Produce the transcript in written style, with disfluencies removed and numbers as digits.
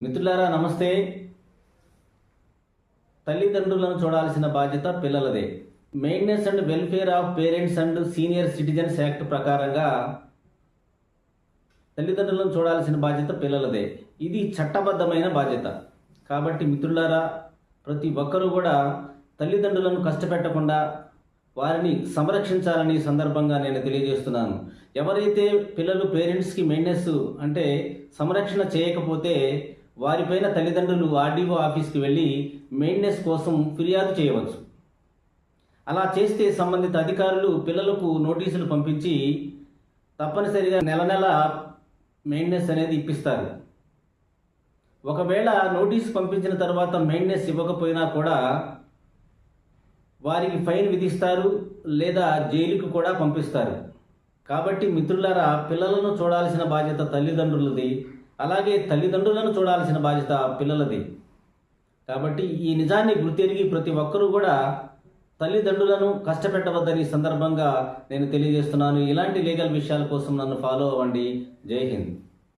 మిత్రులారా నమస్తే. తల్లిదండ్రులను చూడాల్సిన బాధ్యత పిల్లలదే. Maintenance and welfare of parents and senior citizens act ప్రకారంగా తల్లిదండ్రులను చూడాల్సిన బాధ్యత పిల్లలదే. ఇది చట్టబద్ధమైన బాధ్యత. కాబట్టి మిత్రులారా, ప్రతి ఒక్కరూ కూడా తల్లిదండ్రులను కష్టపెట్టకుండా వారిని సంరక్షించాలని సందర్భంగా నేను తెలియజేస్తున్నాను. ఎవరైతే పిల్లలు పేరెంట్స్కి మెయింటెనెన్స్ అంటే సంరక్షణ చేయకపోతే వారిపైన తల్లిదండ్రులు ఆర్డీఓ ఆఫీస్కి వెళ్ళి మెయింటెనెన్స్ కోసం ఫిర్యాదు చేయవచ్చు. అలా చేస్తే సంబంధిత అధికారులు పిల్లలకు నోటీసులు పంపించి తప్పనిసరిగా నెల నెల మెయింటెనెన్స్ అనేది ఇప్పిస్తారు. ఒకవేళ నోటీసు పంపించిన తర్వాత మెయింటెనెన్స్ ఇవ్వకపోయినా కూడా వారికి ఫైన్ విధిస్తారు, లేదా జైలుకు కూడా పంపిస్తారు. కాబట్టి మిత్రులారా, పిల్లలను చూడాల్సిన బాధ్యత తల్లిదండ్రులది, అలాగే తల్లిదండ్రులను చూడాల్సిన బాధ్యత పిల్లలది. కాబట్టి ఈ నిజాన్ని గుర్తెరిగి ప్రతి ఒక్కరూ కూడా తల్లిదండ్రులను కష్టపెట్టవద్దని సందర్భంగా నేను తెలియజేస్తున్నాను. ఇలాంటి లీగల్ విషయాల కోసం నన్ను ఫాలో అవ్వండి. జై హింద్.